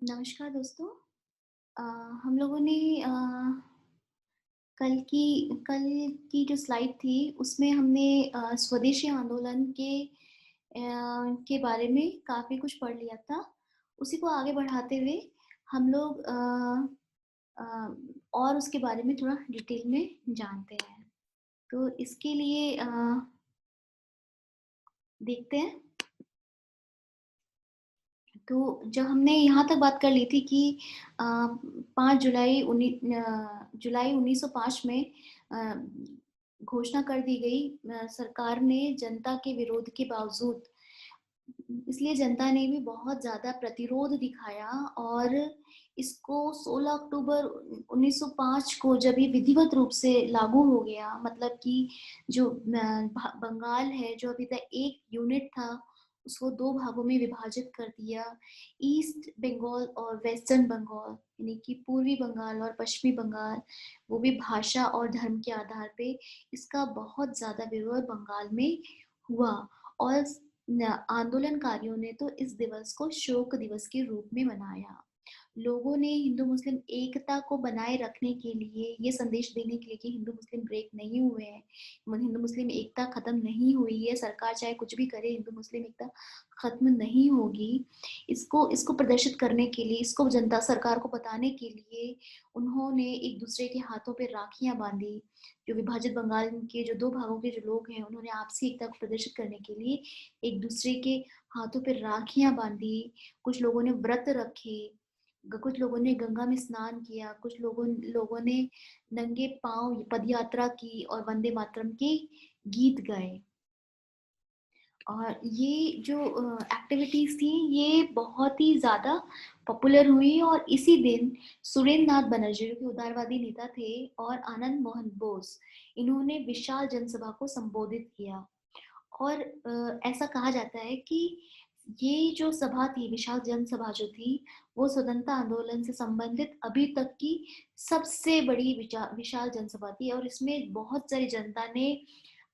नमस्कार दोस्तों। अ, हम लोगों ने कल की जो स्लाइड थी उसमें हमने स्वदेशी आंदोलन के बारे में काफ़ी कुछ पढ़ लिया था। उसी को आगे बढ़ाते हुए हम लोग अ, और उसके बारे में थोड़ा डिटेल में जानते हैं। तो इसके लिए देखते हैं। तो जब हमने यहाँ तक बात कर ली थी कि 5 जुलाई 1905 में अ, घोषणा कर दी गई सरकार ने जनता के विरोध के बावजूद, इसलिए जनता ने भी बहुत ज़्यादा प्रतिरोध दिखाया और इसको 16 अक्टूबर 1905 को जब ये विधिवत रूप से लागू हो गया, मतलब कि जो बंगाल है, जो अभी तक एक यूनिट था, उसको 2 भागों में विभाजित कर दिया। ईस्ट बंगाल और वेस्टर्न बंगाल, यानी कि पूर्वी बंगाल और पश्चिमी बंगाल, वो भी भाषा और धर्म के आधार पे। इसका बहुत ज़्यादा विरोध बंगाल में हुआ और आंदोलनकारियों ने तो इस दिवस को शोक दिवस के रूप में मनाया। लोगों ने हिंदू मुस्लिम एकता को बनाए रखने के लिए, ये संदेश देने के लिए कि हिंदू मुस्लिम ब्रेक नहीं हुए हैं, हिंदू मुस्लिम एकता खत्म नहीं हुई है, सरकार चाहे कुछ भी करे, हिंदू मुस्लिम एकता खत्म नहीं होगी। इसको इसको प्रदर्शित करने के लिए, इसको जनता सरकार को बताने के लिए उन्होंने एक दूसरे के हाथों पे राखियां बांधी। जो विभाजित बंगाल के जो 2 भागों के जो लोग हैं, उन्होंने आपसी एकता को प्रदर्शित करने के लिए एक दूसरे के हाथों पे राखियां बांधी। कुछ लोगों ने व्रत रखे, कुछ लोगों ने गंगा में स्नान किया, कुछ लोगों लोगों ने नंगे पांव पदयात्रा की और वंदे मातरम के गीत गाए। और ये जो एक्टिविटीज़ थी, ये बहुत ही ज़्यादा पॉपुलर हुई और इसी दिन सुरेंद्र नाथ बनर्जी, जो कि उदारवादी नेता थे, और आनंद मोहन बोस, इन्होंने विशाल जनसभा को संबोधित किया। और ऐसा कहा जाता है कि ये जो सभा थी, विशाल जनसभा जो थी, वो स्वतंत्रता आंदोलन से संबंधित अभी तक की सबसे बड़ी विशाल जनसभा थी और इसमें बहुत सारी जनता ने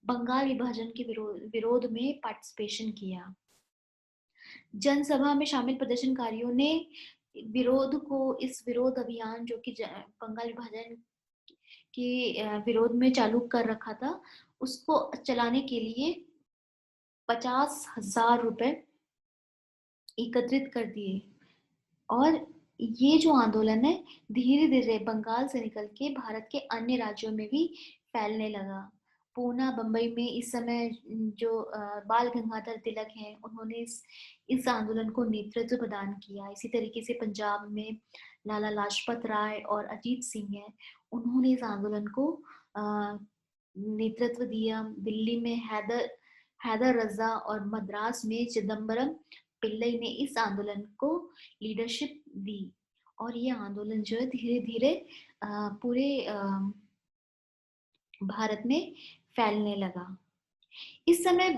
बंगाल विभाजन के विरोध में पार्टिसिपेशन किया। जनसभा में शामिल प्रदर्शनकारियों ने इस विरोध अभियान जो कि बंगाल विभाजन के विरोध में चालू कर रखा था, उसको चलाने के लिए 50,000 रुपए एकत्रित कर दिए। और ये जो आंदोलन है, धीरे धीरे बंगाल से निकल के भारत के अन्य राज्यों में भी फैलने लगा। पूना, बंबई में इस समय जो बाल गंगाधर तिलक हैं, उन्होंने इस आंदोलन को नेतृत्व प्रदान किया। इसी तरीके से पंजाब में लाला लाजपत राय और अजीत सिंह हैं, उन्होंने इस आंदोलन को नेतृत्व दिया। दिल्ली में हैदर हैदर रजा और मद्रास में चिदम्बरम पिल्लई ने इस आंदोलन को लीडरशिप दी और ये आंदोलन जो है धीरे धीरे पूरे भारत में फैलने लगा। इस समय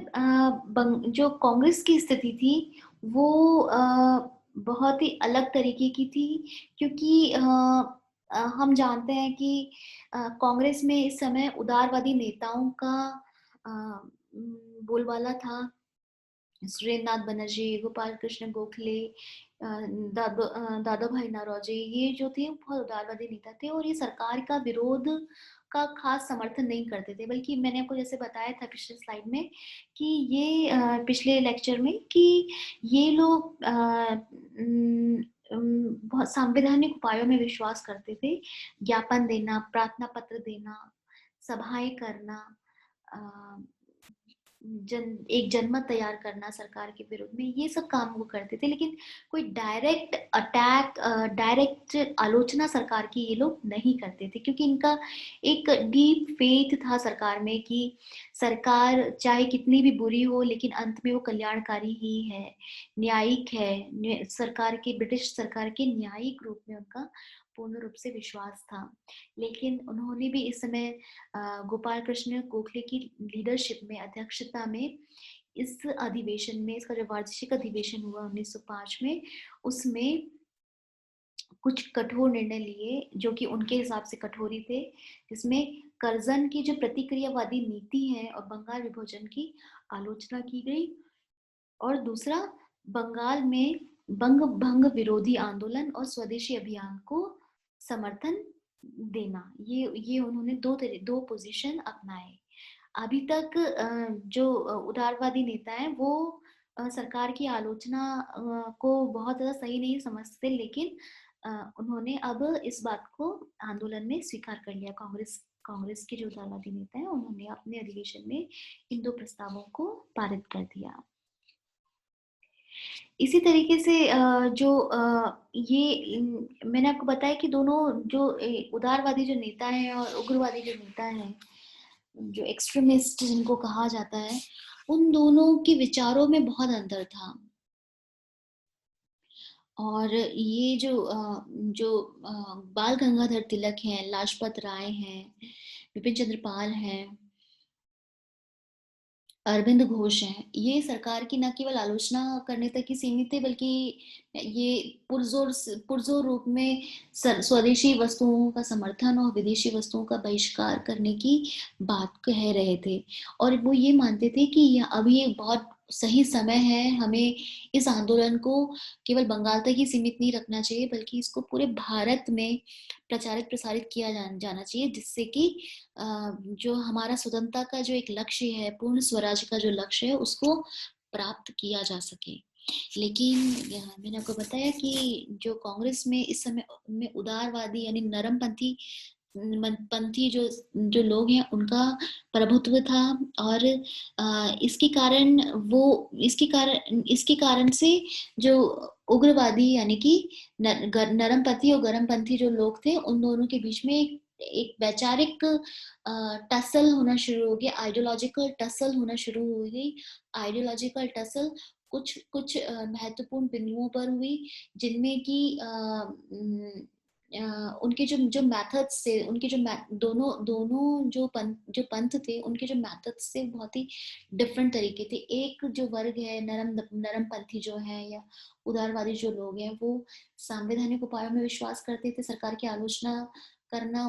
जो कांग्रेस की स्थिति थी, वो बहुत ही अलग तरीके की थी, क्योंकि हम जानते हैं कि कांग्रेस में इस समय उदारवादी नेताओं का बोलबाला था। सुरेंद्र नाथ बनर्जी, गोपाल कृष्ण गोखले, दादा भाई नौरोजी, ये जो थे बहुत उदारवादी नेता थे और ये सरकार का विरोध का खास समर्थन नहीं करते थे, बल्कि मैंने आपको जैसे बताया था पिछले स्लाइड में कि ये पिछले लेक्चर में कि ये लोग बहुत सांवैधानिक उपायों में विश्वास करते थे। ज्ञापन देना, प्रार्थना पत्र देना, सभाएं करना, एक जनमत तैयार करना सरकार के विरुद्ध में, ये सब काम वो करते थे। लेकिन कोई डायरेक्ट अटैक, डायरेक्ट आलोचना सरकार की ये लोग नहीं करते थे, क्योंकि इनका एक डीप फेथ था सरकार में कि सरकार चाहे कितनी भी बुरी हो, लेकिन अंत में वो कल्याणकारी ही है, न्यायिक है। सरकार के, ब्रिटिश सरकार के न्यायिक रूप में उनका पूर्ण रूप से विश्वास था। लेकिन उन्होंने भी इस समय गोपाल कृष्ण गोखले की लीडरशिप में, अध्यक्षता में, इस अधिवेशन में, इसका जो वार्षिक अधिवेशन हुआ 1905 में, उसमें कुछ कठोर निर्णय लिए जो कि उनके हिसाब से कठोर ही थे, जिसमें कर्जन की जो प्रतिक्रियावादी नीति है और बंगाल विभाजन की आलोचना की गई। और दूसरा, बंगाल में बंग भंग विरोधी आंदोलन और स्वदेशी अभियान को समर्थन देना। ये उन्होंने दो पोजीशन अपनाए। अभी तक जो उदारवादी नेता हैं वो सरकार की आलोचना को बहुत ज्यादा सही नहीं समझते, लेकिन उन्होंने अब इस बात को आंदोलन में स्वीकार कर लिया। कांग्रेस के जो उदारवादी नेता हैं उन्होंने अपने अधिवेशन में इन दो प्रस्तावों को पारित कर दिया। इसी तरीके से जो ये मैंने आपको बताया कि दोनों जो उदारवादी जो नेता हैं और उग्रवादी जो नेता हैं, जो एक्सट्रीमिस्ट जिनको कहा जाता है, उन दोनों के विचारों में बहुत अंतर था। और ये जो बाल गंगाधर तिलक हैं, लाजपत राय हैं, विपिन चंद्र पाल हैं, अरविंद घोष हैं, ये सरकार की न केवल आलोचना करने तक ही सीमित थे, बल्कि ये पुरजोर रूप में स्वदेशी वस्तुओं का समर्थन और विदेशी वस्तुओं का बहिष्कार करने की बात कह रहे थे। और वो ये मानते थे कि अभी एक बहुत सही समय है, हमें इस आंदोलन को केवल बंगाल तक ही सीमित नहीं रखना चाहिए, बल्कि इसको पूरे भारत में प्रचारित प्रसारित किया जाना चाहिए, जिससे कि जो हमारा स्वतंत्रता का जो एक लक्ष्य है, पूर्ण स्वराज का जो लक्ष्य है, उसको प्राप्त किया जा सके। लेकिन मैंने आपको बताया कि जो कांग्रेस में इस समय में उदारवादी यानी नरमपंथी पंथी जो लोग हैं, उनका प्रभुत्व था। और इसके कारण से जो उग्रवादी यानी कि नरमपंथी और गर्मपंथी जो लोग थे, उन दोनों के बीच में एक वैचारिक टसल होना शुरू हो गया, आइडियोलॉजिकल टसल होना शुरू हो गई। आइडियोलॉजिकल टसल कुछ कुछ महत्वपूर्ण बिंदुओं पर हुई, जिनमें कि उनके जो मेथड्स थे, उनके जो दोनों जो पंथ थे, उनके जो मेथड्स थे बहुत ही डिफरेंट तरीके थे। एक जो वर्ग है नरम पंथी जो है या उदारवादी जो लोग हैं, वो संवैधानिक उपायों में विश्वास करते थे। सरकार की आलोचना करना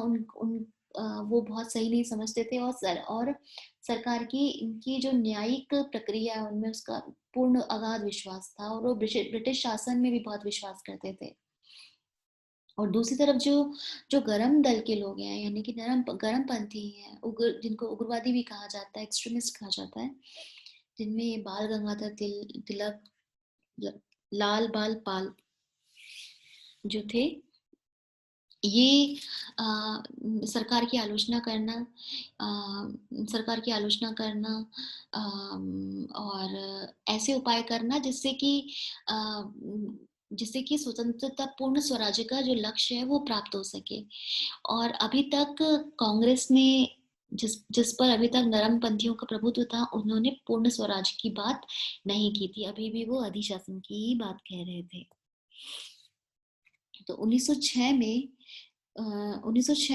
वो बहुत सही नहीं समझते थे। और सरकार की इनकी जो न्यायिक प्रक्रिया है उनमें उसका पूर्ण अगाध विश्वास था, और वो ब्रिटिश शासन में भी बहुत विश्वास करते थे। और दूसरी तरफ जो गरम दल के लोग हैं, यानी कि गरम पंथी हैं, जिनको उग्रवादी भी कहा जाता है, एक्सट्रीमिस्ट कहा जाता है, जिनमें बाल गंगाधर तिलक, लाल बाल पाल जो थे, ये सरकार की आलोचना करना, और ऐसे उपाय करना जिससे कि स्वतंत्रता पूर्ण स्वराज्य का जो लक्ष्य है वो प्राप्त हो सके। और अभी तक कांग्रेस ने जिस पर अभी तक नरम पंथियों का प्रभुत्व था, उन्होंने पूर्ण स्वराज की बात नहीं की थी, अभी भी वो अधिशासन की ही बात कह रहे थे। तो 1906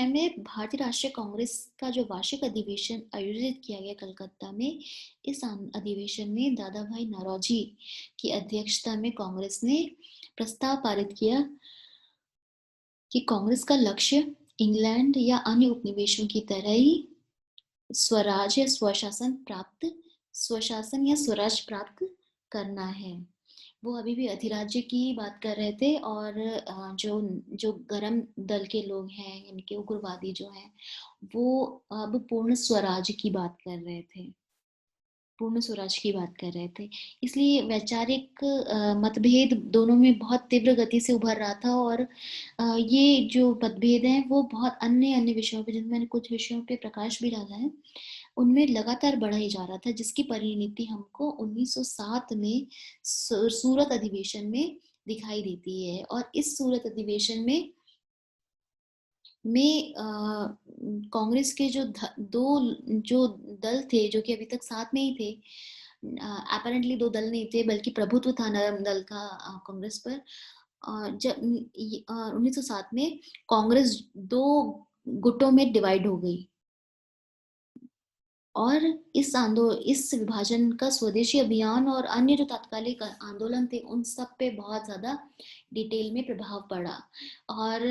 में भारतीय राष्ट्रीय कांग्रेस का जो वार्षिक अधिवेशन आयोजित किया गया कलकत्ता में, इस अधिवेशन में दादा भाई नौरोजी की अध्यक्षता में कांग्रेस ने प्रस्ताव पारित किया कि कांग्रेस का लक्ष्य इंग्लैंड या अन्य उपनिवेशों की तरह ही स्वराज या स्वराज प्राप्त करना है। वो अभी भी अधिराज्य की बात कर रहे थे। और जो जो गरम दल के लोग हैं, यानी कि उग्रवादी जो हैं, वो अब पूर्ण स्वराज की बात कर रहे थे, पूर्ण स्वराज की बात कर रहे थे। इसलिए वैचारिक मतभेद दोनों में बहुत तीव्र गति से उभर रहा था। और ये जो मतभेद हैं वो बहुत अन्य अन्य विषयों पे, जिनमें मैंने कुछ विषयों पे प्रकाश भी डाला है, उनमें लगातार बढ़ा ही जा रहा था, जिसकी परिणति हमको 1907 में सूरत अधिवेशन में दिखाई देती है। और इस सूरत अधिवेशन में कांग्रेस के दो जो दल थे, जो कि अभी तक साथ में ही थे, अपैरेंटली दो दल नहीं थे, बल्कि प्रभुत्व था नरम दल का कांग्रेस पर। जब 1907 में कांग्रेस दो गुटों में डिवाइड हो गई। और इस विभाजन का स्वदेशी अभियान और अन्य जो तात्कालिक आंदोलन थे उन सब पे बहुत ज़्यादा डिटेल में प्रभाव पड़ा। और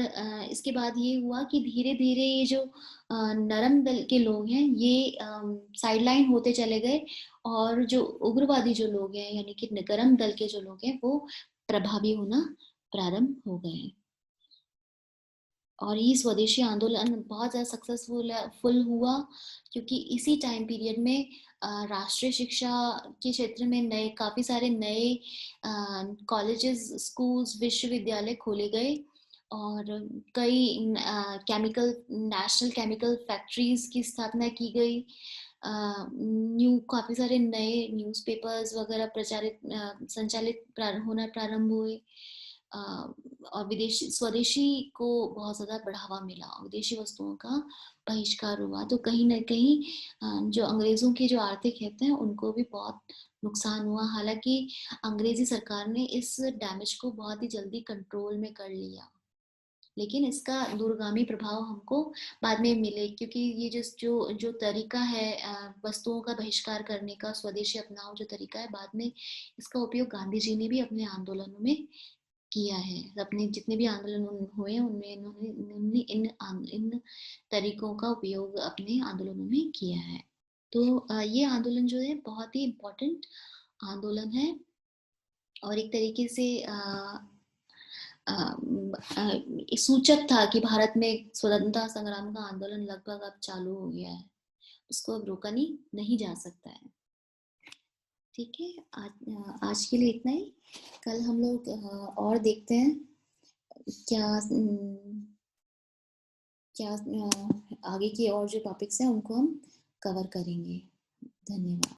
इसके बाद ये हुआ कि धीरे-धीरे ये जो नरम दल के लोग हैं ये साइडलाइन होते चले गए और जो उग्रवादी जो लोग हैं यानी कि गरम दल के जो लोग हैं वो प्रभावी होना प्रारंभ हो गए। और ये स्वदेशी आंदोलन बहुत ज़्यादा सक्सेसफुल हुआ क्योंकि इसी टाइम पीरियड में राष्ट्रीय शिक्षा के क्षेत्र में काफ़ी सारे नए कॉलेजेस, स्कूल्स, विश्वविद्यालय खोले गए और कई नेशनल केमिकल फैक्ट्रीज की स्थापना की गई। काफ़ी सारे नए न्यूज़पेपर्स वगैरह संचालित होना प्रारंभ हुए। और विदेशी स्वदेशी को बहुत ज़्यादा बढ़ावा मिला, विदेशी वस्तुओं का बहिष्कार हुआ। तो कहीं ना कहीं जो अंग्रेज़ों के जो आर्थिक हित हैं उनको भी बहुत नुकसान हुआ। हालांकि अंग्रेजी सरकार ने इस डैमेज को बहुत ही जल्दी कंट्रोल में कर लिया, लेकिन इसका दूरगामी प्रभाव हमको बाद में मिले क्योंकि ये जो जो तरीका है वस्तुओं का बहिष्कार करने का, स्वदेशी अपनाओ जो तरीका है, बाद में इसका उपयोग गांधी जी ने भी अपने आंदोलनों में किया है। अपने जितने भी आंदोलन हुए उनमें इन्होंने इन तरीकों का उपयोग अपने आंदोलनों में किया है। तो ये आंदोलन जो है बहुत ही इम्पोर्टेंट आंदोलन है और एक तरीके से सूचक था कि भारत में स्वतंत्रता संग्राम का आंदोलन लगभग अब चालू हो गया है, उसको अब रोका नहीं जा सकता है। ठीक है, आज के लिए इतना ही। कल हम लोग और देखते हैं क्या क्या आगे की और जो टॉपिक्स हैं उनको हम कवर करेंगे। धन्यवाद।